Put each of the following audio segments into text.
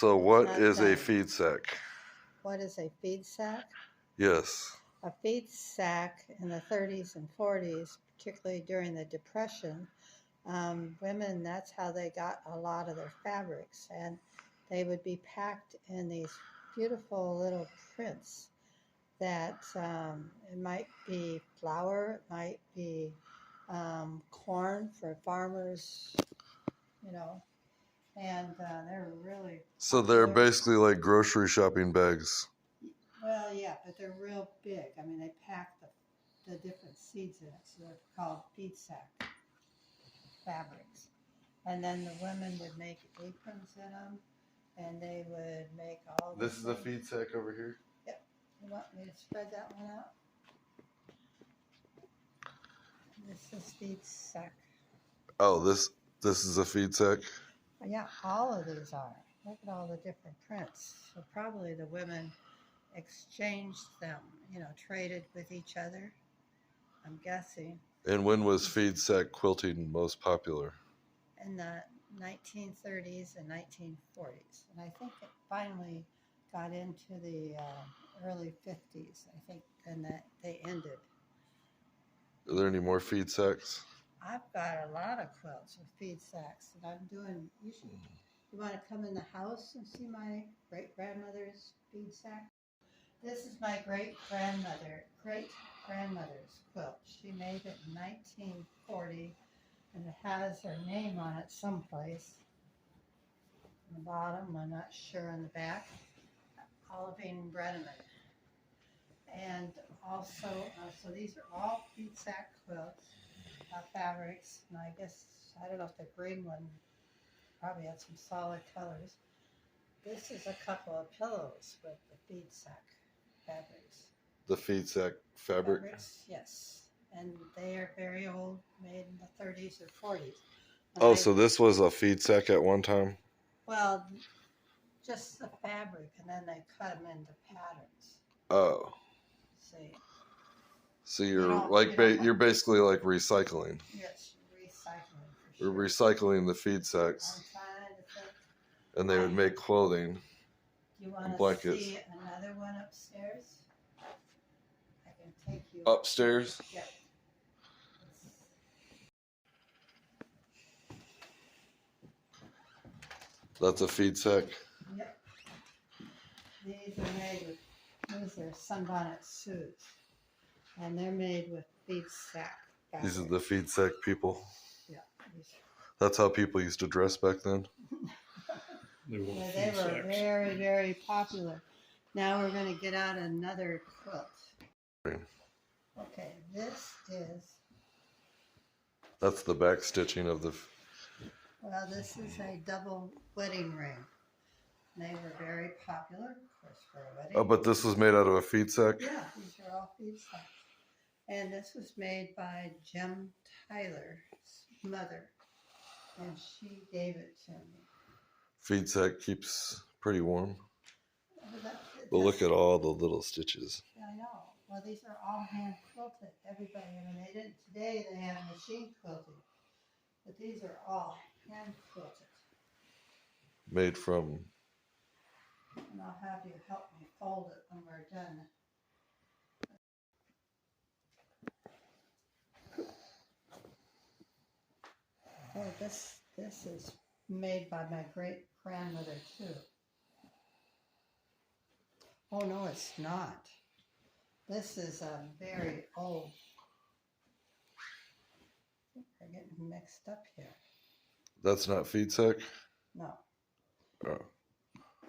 So what is a feed sack? What is a feed sack? Yes. A feed sack in the 30s and 40s, particularly during the Depression, women, that's how they got a lot of their fabrics. And they would be packed in these beautiful little prints that it might be flour, it might be corn for farmers, you know, and they're really So they're popular. basically like grocery shopping bags. Well, yeah, but they're real big. I mean, they pack the different seeds in it, so they're called feed sack fabrics. And then the women would make aprons in them, and they would make all This is a things. feed sack over here? Yep. You want me to spread that one out? This is feed sack. Oh, this is a feed sack? Yeah, all of these are. Look at all the different prints. So probably the women exchanged them, traded with each other, I'm guessing. And when was feed sack quilting most popular? In the 1930s and 1940s. And I think it finally got into the early 50s, I think, and that they ended. Are there any more feed sacks? I've got a lot of quilts with feed sacks that I'm doing. You want to come in the house and see my great-grandmother's feed sack? This is my great-grandmother's quilt. She made it in 1940, and it has her name on it someplace. On the bottom, I'm not sure on the back. Olivine Bredeman. And also, so these are all feed sack quilts, fabrics, and I guess, I don't know if the green one probably had some solid colors. This is a couple of pillows with the feed sack fabrics. The feed sack fabric? Fabrics, yes. And they are very old, made in the 30s or 40s. Oh, so this was a feed sack at one time? Well, just the fabric, and then they cut them into patterns. Oh. See. So you're basically like recycling. Yes, recycling for sure. We're recycling the feed sacks. I'm trying to think. And they would make clothing. Do you want to blankets. see another one upstairs? I can take you Upstairs? Yeah. That's a feed sack? Yep. These are sunbonnet suits. And they're made with feed sack fabric. These are the feed sack people? Yeah. That's how people used to dress back then? They were very, very popular. Now we're going to get out another quilt. Okay, this is... That's the back stitching of the... Well, this is a double wedding ring. They were very popular, of course, for a wedding. Oh, but this was made out of a feed sack? Yeah, these are all feed sacks. And this was made by Jem Tyler's mother, and she gave it to me. Feed sack keeps pretty warm. But look at all the little stitches. I know. Well, these are all hand quilted. Everybody, today they have machine quilting, but these are all hand quilted. Made from... And I'll have you help me fold it when we're done. Oh, this is made by my great-grandmother, too. Oh, no, it's not. This is a very old. I think we're getting mixed up here. That's not feed sack? No. Oh.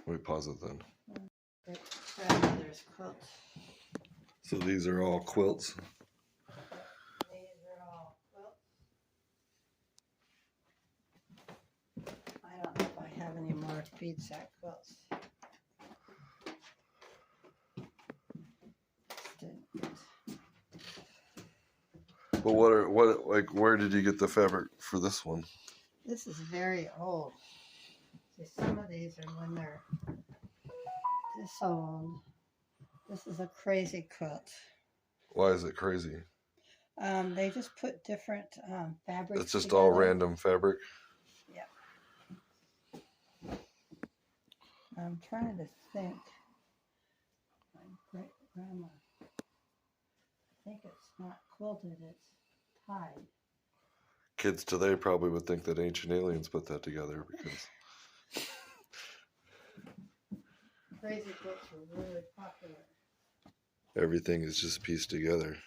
Let me pause it then. Great-grandmother's quilt. So these are all quilts? These are all quilts. I don't know if I have any more feed sack quilts. But where did you get the fabric for this one? This is very old. See, some of these are when they're this old. This is a crazy quilt. Why is it crazy? They just put different fabrics. It's just together. all random fabric? Yeah. I'm trying to think. My great grandma. I think it's not quilted, it's tied. Kids today probably would think that ancient aliens put that together because Crazy quilts were really popular. everything is just pieced together.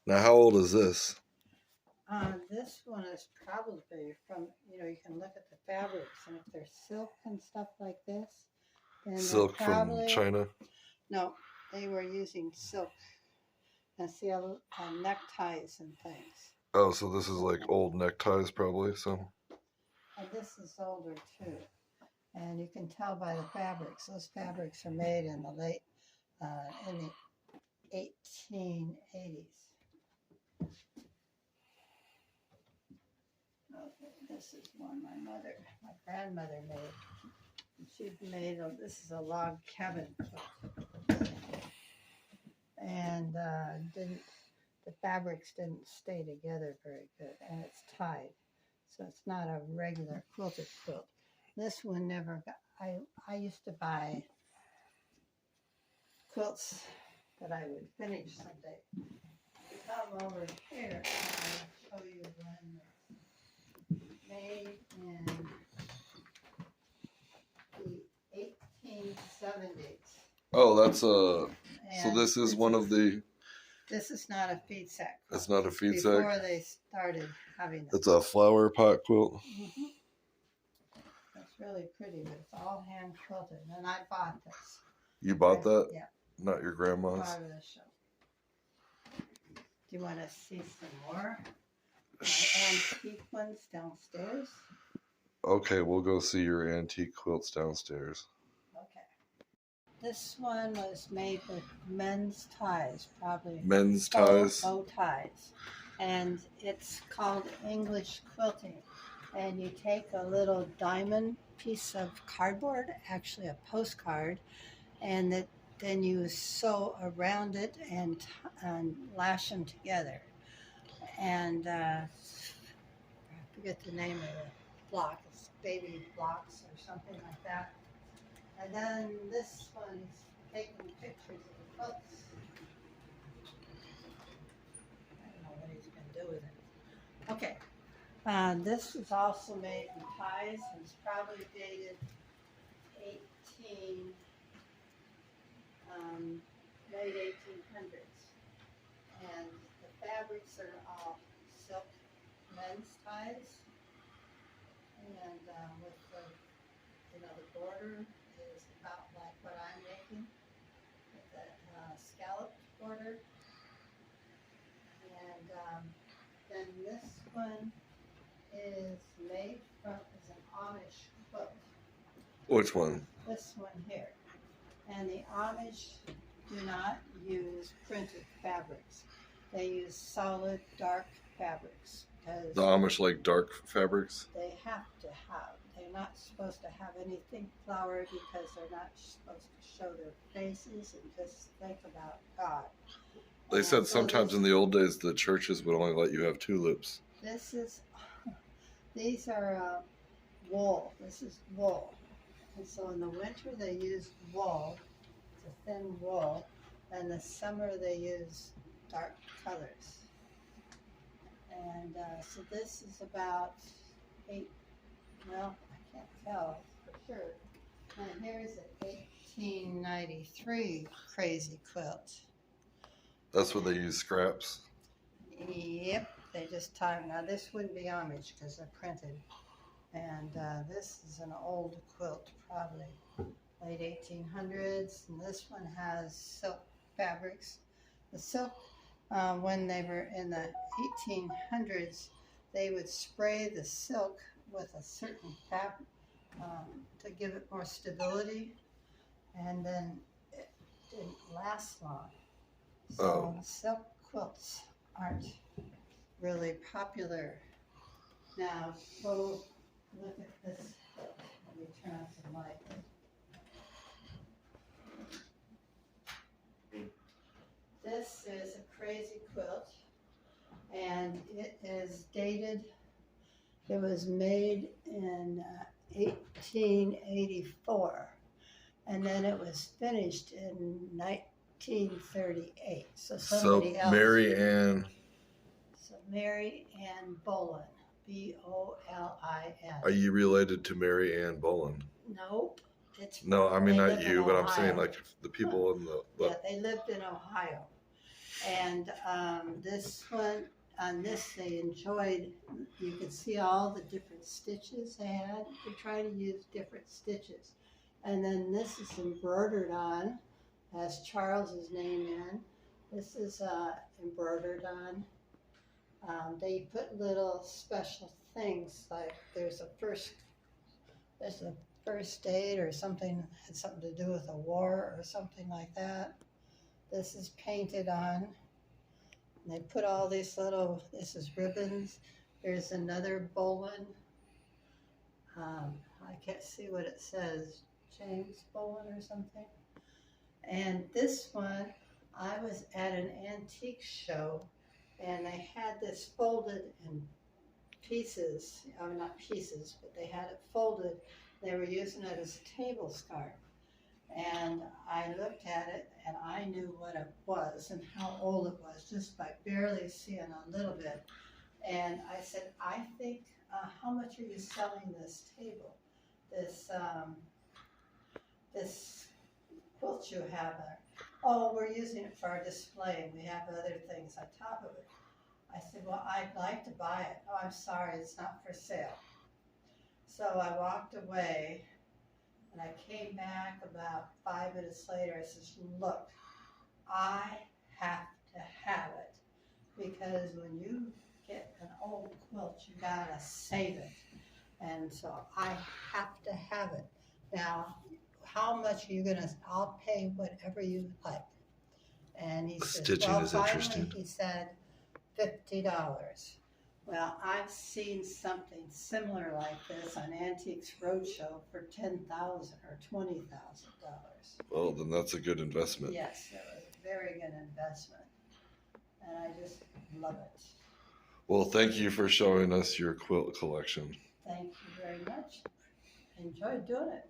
Now, how old is this? This one is probably from, you can look at the fabrics, and if they're silk and stuff like this, then Silk they're from probably, China? no, they were using silk and neckties and things. Oh, so this is like old neckties probably, so. And this is older too. And you can tell by the fabrics. Those fabrics are made in the late, in the 1880s. Okay, this is one my grandmother made. She made, this is a log cabin quilt. And the fabrics didn't stay together very good, and it's tied. So it's not a regular quilted quilt. This one never got, I used to buy quilts that I would finish someday. Come over here, I'll show you one that's made in the 1870s. Oh, that's so And this is one of the. this is not a feed sack quilt. It's not a feed Before sack. they started having them. It's a flower pot quilt. That's really pretty, but it's all hand quilted. And I bought this. You bought that? Yeah. Not your grandma's? Part of the show. Do you want to see some more? My antique ones downstairs. Okay, we'll go see your antique quilts downstairs. Okay. This one was made with men's ties, probably. Men's ties? Bow ties. And it's called English quilting. And you take a little diamond piece of cardboard, actually a postcard, and then you sew around it and lash them together. And I forget the name of the block. It's baby blocks or something like that. And then this one's taking pictures of the quilts. I don't know what he's going to do with it. Okay. This is also made from ties, and it's probably dated late 1800s. And the fabrics are all silk men's ties, and with the border is about like what I'm making, with that scalloped border. And then this one is made from is an Amish quilt. Which one? This one here. And the Amish do not use printed fabrics. They use solid, dark fabrics. The Amish like dark fabrics? They have to have. They're not supposed to have anything flowery because they're not supposed to show their faces and just think about God. They said sometimes in the old days the churches would only let you have tulips. These are wool. This is wool. And so in the winter they use wool. It's a thin wool. And the summer they use dark colors. And so this is about I can't tell for sure. And here's an 1893 crazy quilt. That's where they use scraps? Yep, they just tie them. Now this wouldn't be Amish because they're printed. And this is an old quilt, probably late 1800s. And this one has silk fabrics. The silk, when they were in the 1800s, they would spray the silk with a certain fabric to give it more stability. And then it didn't last long. So silk quilts aren't really popular. Now, go look at this quilt. Let me turn on some light. This is a crazy quilt, and it is dated, it was made in 1884. and then it was finished in 1938. So So somebody else. Mary Ann. So Mary Ann Bolin, B-O-L-I-N. Are you related to Mary Ann Bolin? Nope. It's No, I mean they not live in you, but I'm saying Ohio. like the people in the. Yeah, they lived in Ohio. And this one, on this, they enjoyed, you could see all the different stitches they had. They try to use different stitches. And then this is embroidered on, has Charles's name in. This is embroidered on. They put little special things, like there's a first aid or something, had something to do with a war or something like that. This is painted on. And they put all these little, this is ribbons. There's another Bolin. I can't see what it says, James Bolin or something. And this one, I was at an antique show and they had this folded in pieces, not pieces, but they had it folded. They were using it as a table scarf. And I looked at it and I knew what it was and how old it was just by barely seeing a little bit. And I said, I think, how much are you selling this table? This quilt you have there? Oh, we're using it for our display and we have other things on top of it. I said, well, I'd like to buy it. Oh, I'm sorry, it's not for sale. So I walked away and I came back about 5 minutes later. I says, look, I have to have it because when you get an old quilt, you gotta save it. And so I have to have it. Now, how much are you gonna, I'll pay whatever you like. And he said, Stitching well, is finally, interesting. he said, $50. Well, I've seen something similar like this on Antiques Roadshow for $10,000 or $20,000. Well, then that's a good investment. Yes, it was a very good investment, and I just love it. Well, thank you for showing us your quilt collection. Thank you very much. Enjoyed doing it.